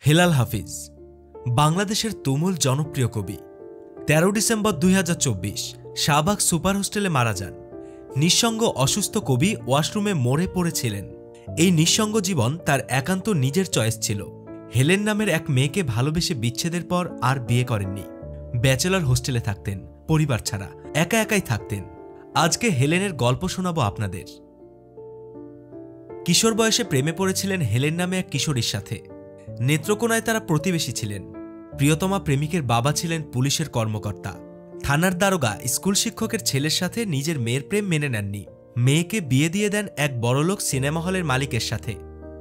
হেলাল হাফিজ বাংলাদেশের তুমুল জনপ্রিয় কবি। ১৩ ডিসেম্বর ২০২৪ শাহবাগ সুপার হোস্টেলে মারা যান। নিঃসঙ্গ অসুস্থ কবি ওয়াশরুমে মরে পড়েছিলেন। এই নিঃসঙ্গ জীবন তার একান্ত নিজের চয়েস ছিল। হেলেন নামের এক মেয়েকে ভালোবেসে বিচ্ছেদের পর আর বিয়ে করেননি। ব্যাচেলর হোস্টেলে থাকতেন, পরিবার ছাড়া একা একাই থাকতেন। আজকে হেলেনের গল্প শোনাবো আপনাদের। কিশোর বয়সে প্রেমে পড়েছিলেন হেলেন নামে এক কিশোরীর সাথে। নেত্রকোনায় তারা প্রতিবেশী ছিলেন। প্রিয়তমা প্রেমিকের বাবা ছিলেন পুলিশের কর্মকর্তা। থানার দারোগা স্কুল শিক্ষকের ছেলের সাথে নিজের মেয়ের প্রেম মেনে নেননি। মেয়েকে বিয়ে দিয়ে দেন এক বড়লোক সিনেমা হলের মালিকের সাথে।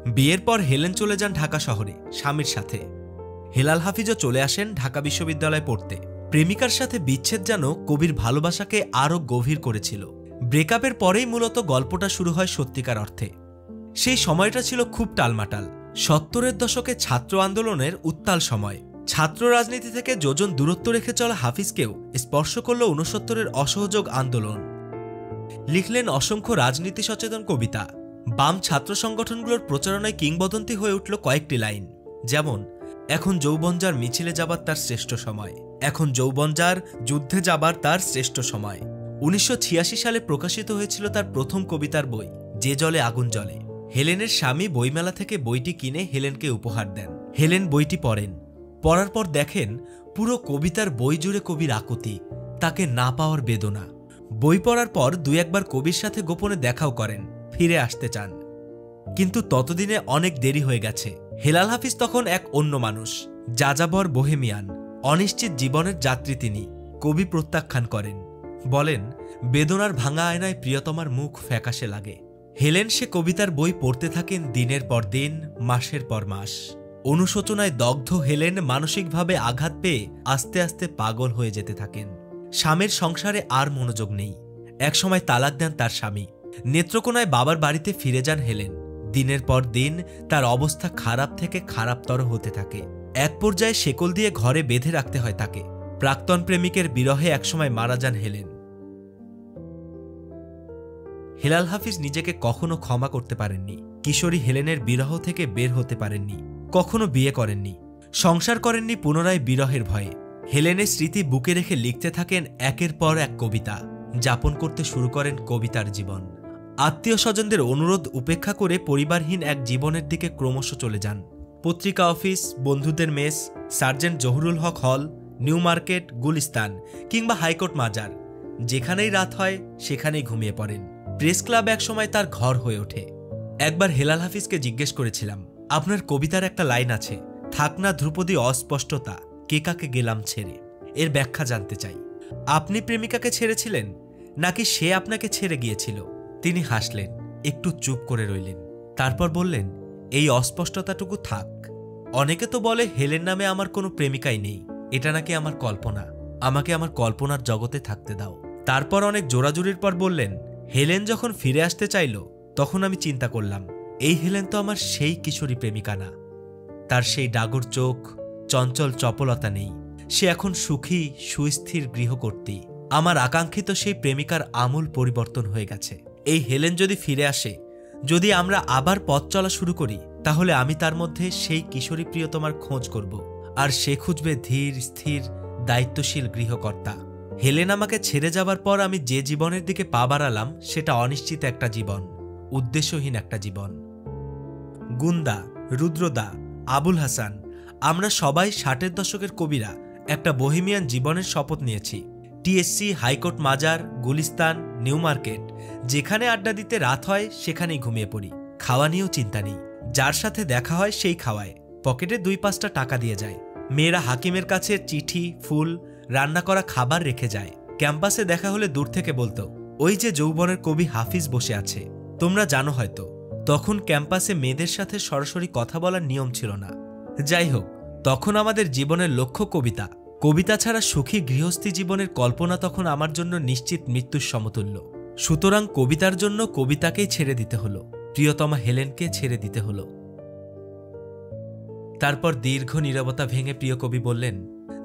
বিয়ের পর হেলেন চলে যান ঢাকা শহরে স্বামীর সাথে। হেলাল হাফিজও চলে আসেন ঢাকা বিশ্ববিদ্যালয়ে পড়তে। প্রেমিকার সাথে বিচ্ছেদ যেন কবির ভালোবাসাকে আরও গভীর করেছিল। ব্রেকআপের পরেই মূলত গল্পটা শুরু হয় সত্যিকার অর্থে। সেই সময়টা ছিল খুব টালমাটাল। ৭০-এর দশকে ছাত্র আন্দোলনের উত্তাল সময়। ছাত্র রাজনীতি থেকে যোজন দূরত্ব রেখে চলা হাফিজকেও স্পর্শ করল ৬৯-এর অসহযোগ আন্দোলন। লিখলেন অসংখ্য রাজনীতি সচেতন কবিতা। বাম ছাত্র সংগঠনগুলোর প্রচারণায় কিংবদন্তি হয়ে উঠল কয়েকটি লাইন, যেমন এখন যৌবনজার মিছিলে যাবার তার শ্রেষ্ঠ সময়, এখন যৌবনজার যুদ্ধে যাবার তার শ্রেষ্ঠ সময়। ১৯৮৬ সালে প্রকাশিত হয়েছিল তার প্রথম কবিতার বই যে জলে আগুন জ্বলে। হেলেনের স্বামী বইমেলা থেকে বইটি কিনে হেলেনকে উপহার দেন। হেলেন বইটি পড়েন। পড়ার পর দেখেন পুরো কবিতার বই জুড়ে কবির আকুতি, তাকে না পাওয়ার বেদনা। বই পড়ার পর দুই একবার কবির সাথে গোপনে দেখাও করেন, ফিরে আসতে চান। কিন্তু ততদিনে অনেক দেরি হয়ে গেছে। হেলাল হাফিজ তখন এক অন্য মানুষ, যাযাবর বোহেমিয়ান, অনিশ্চিত জীবনের যাত্রী তিনি। কবি প্রত্যাখ্যান করেন, বলেন বেদনার ভাঙা আয়নায় প্রিয়তমার মুখ ফ্যাকাশে লাগে। হেলেন সে কবিতার বই পড়তে থাকেন দিনের পর দিন, মাসের পর মাস। অনুশোচনায় দগ্ধ হেলেন মানসিকভাবে আঘাত পেয়ে আস্তে আস্তে পাগল হয়ে যেতে থাকেন। স্বামীর সংসারে আর মনোযোগ নেই। একসময় তালাক দেন তার স্বামী। নেত্রকোনায় বাবার বাড়িতে ফিরে যান হেলেন। দিনের পর দিন তার অবস্থা খারাপ থেকে খারাপতর হতে থাকে। এক পর্যায়ে শেকল দিয়ে ঘরে বেঁধে রাখতে হয় তাকে। প্রাক্তন প্রেমিকের বিরহে একসময় মারা যান হেলেন। হেলাল হাফিজ নিজেকে কখনো ক্ষমা করতে পারেননি। কিশোরী হেলেনের বিরহ থেকে বের হতে পারেননি। কখনো বিয়ে করেননি, সংসার করেননি পুনরায় বিরহের ভয়ে। হেলেনের স্মৃতি বুকে রেখে লিখতে থাকেন একের পর এক কবিতা। যাপন করতে শুরু করেন কবিতার জীবন। আত্মীয় স্বজনদের অনুরোধ উপেক্ষা করে পরিবারহীন এক জীবনের দিকে ক্রমশ চলে যান। পত্রিকা অফিস, বন্ধুদের মেস, সার্জেন্ট জহুরুল হক হল, নিউ মার্কেট, গুলিস্তান কিংবা হাইকোর্ট মাজার, যেখানেই রাত হয় সেখানেই ঘুমিয়ে পড়েন। প্রেস ক্লাব একসময় তার ঘর হয়ে ওঠে। একবার হেলাল হাফিজকে জিজ্ঞেস করেছিলাম, আপনার কবিতার একটা লাইন আছে, থাক না ধ্রুপদী অস্পষ্টতা, কে কাকে গেলাম ছেড়ে। এর ব্যাখ্যা জানতে চাই। আপনি প্রেমিকাকে ছেড়েছিলেন নাকি সে আপনাকে ছেড়ে গিয়েছিল? তিনি হাসলেন, একটু চুপ করে রইলেন। তারপর বললেন, এই অস্পষ্টতাটুকু থাক। অনেকে তো বলে হেলেন নামে আমার কোনো প্রেমিকাই নেই, এটা নাকি আমার কল্পনা। আমাকে আমার কল্পনার জগতে থাকতে দাও। তারপর অনেক জোরাজুরির পর বললেন, হেলেন যখন ফিরে আসতে চাইল তখন আমি চিন্তা করলাম, এই হেলেন তো আমার সেই কিশোরী প্রেমিকা না। তার সেই ডাগর চোখ, চঞ্চল চপলতা নেই। সে এখন সুখী, সুস্থির গৃহকর্ত্রী। আমার আকাঙ্ক্ষিত সেই প্রেমিকার আমূল পরিবর্তন হয়ে গেছে। এই হেলেন যদি ফিরে আসে, যদি আমরা আবার পথ চলা শুরু করি, তাহলে আমি তার মধ্যে সেই কিশোরী প্রিয়তমার খোঁজ করব, আর সে খুঁজবে ধীর স্থির দায়িত্বশীল গৃহকর্তা। হেলেন আমাকে ছেড়ে যাবার পর আমি যে জীবনের দিকে পা বাড়ালাম সেটা অনিশ্চিত একটা জীবন, উদ্দেশ্যহীন একটা জীবন। গুন্দা, রুদ্রদা, আবুল হাসান, আমরা সবাই ৬০-এর দশকের কবিরা একটা বোহেমিয়ান জীবনের শপথ নিয়েছি। টিএসসি, হাইকোর্ট মাজার, গুলিস্তান, নিউ মার্কেট, যেখানে আড্ডা দিতে রাত হয় সেখানেই ঘুমিয়ে পড়ি। খাওয়া নিয়েও চিন্তা নেই। যার সাথে দেখা হয় সেই খাওয়ায়, পকেটে ২-৫টা টাকা দিয়ে যায়। মেয়েরা হাকিমের কাছে চিঠি, ফুল, রান্না করা খাবার রেখে যায়। ক্যাম্পাসে দেখা হলে দূর থেকে বলতো, ওই যে যৌবনের কবি হাফিজ বসে আছে। তোমরা জানো হয়তো, তখন ক্যাম্পাসে মেয়েদের সাথে সরাসরি কথা বলার নিয়ম ছিল না। যাই হোক, তখন আমাদের জীবনের লক্ষ্য কবিতা। কবিতা ছাড়া সুখী গৃহস্থী জীবনের কল্পনা তখন আমার জন্য নিশ্চিত মৃত্যুর সমতুল্য। সুতরাং কবিতার জন্য কবিতাকেই ছেড়ে দিতে হলো, প্রিয়তমা হেলেনকে ছেড়ে দিতে হলো। তারপর দীর্ঘ নীরবতা ভেঙে প্রিয় কবি বললেন,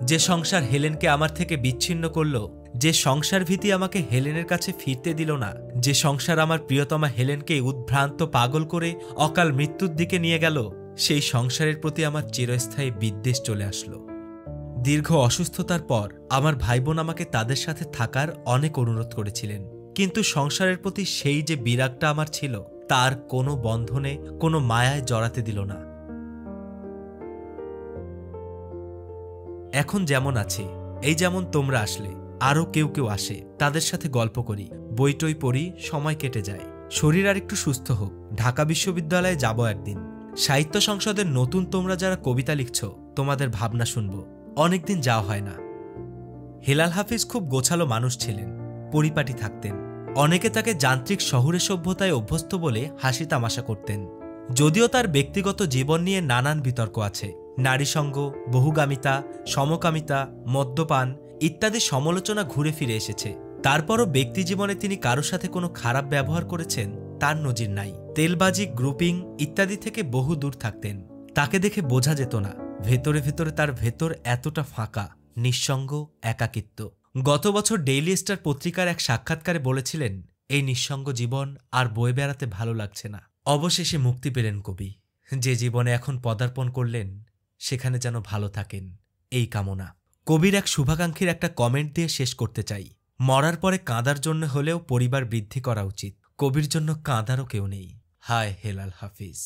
যে সংসার হেলেনকে আমার থেকে বিচ্ছিন্ন করল, যে সংসার ভীতি আমাকে হেলেনের কাছে ফিরতে দিল না, যে সংসার আমার প্রিয়তমা হেলেনকে উদ্ভ্রান্ত পাগল করে অকাল মৃত্যুর দিকে নিয়ে গেল, সেই সংসারের প্রতি আমার চিরস্থায়ী বিদ্বেষ চলে আসলো। দীর্ঘ অসুস্থতার পর আমার ভাই বোন আমাকে তাদের সাথে থাকার অনেক অনুরোধ করেছিলেন, কিন্তু সংসারের প্রতি সেই যে বিরাগটা আমার ছিল তার কোনো বন্ধনে, কোনো মায়ায় জড়াতে দিল না। এখন যেমন আছে, এই যেমন তোমরা আসলে, আরও কেউ কেউ আসে, তাদের সাথে গল্প করি, বইটই পড়ি, সময় কেটে যায়। শরীর আর একটু সুস্থ হোক, ঢাকা বিশ্ববিদ্যালয়ে যাব একদিন। সাহিত্য সংসদের নতুন তোমরা যারা কবিতা লিখছ, তোমাদের ভাবনা শুনব। অনেকদিন যাওয়া হয় না। হেলাল হাফিজ খুব গোছালো মানুষ ছিলেন, পরিপাটি থাকতেন। অনেকে তাকে যান্ত্রিক শহুরে সভ্যতায় অভ্যস্ত বলে হাসি তামাশা করতেন। যদিও তার ব্যক্তিগত জীবন নিয়ে নানান বিতর্ক আছে, নারীসঙ্গ, বহুগামিতা, সমকামিতা, মদ্যপান ইত্যাদি সমালোচনা ঘুরে ফিরে এসেছে। তারপরও ব্যক্তিজীবনে তিনি কারোর সাথে কোনো খারাপ ব্যবহার করেছেন তার নজির নাই। তেলবাজি, গ্রুপিং ইত্যাদি থেকে বহু দূর থাকতেন। তাকে দেখে বোঝা যেত না ভেতরে ভেতরে তার ভেতর এতটা ফাঁকা, নিঃসঙ্গ, একাকিত্ব। গত বছর ডেইলি স্টার পত্রিকার এক সাক্ষাৎকারে বলেছিলেন, এই নিঃসঙ্গ জীবন আর বয়ে বেড়াতে ভালো লাগছে না। অবশেষে মুক্তি পেলেন কবি। যে জীবনে এখন পদার্পণ করলেন সেখানে যেন ভালো থাকেন, এই কামনা। কবির এক শুভাকাঙ্ক্ষীর একটা কমেন্ট দিয়ে শেষ করতে চাই। মরার পরে কাঁদার জন্য হলেও পরিবার বৃদ্ধি করা উচিত। কবির জন্য কাঁদারও কেউ নেই। হায় হেলাল হাফিজ।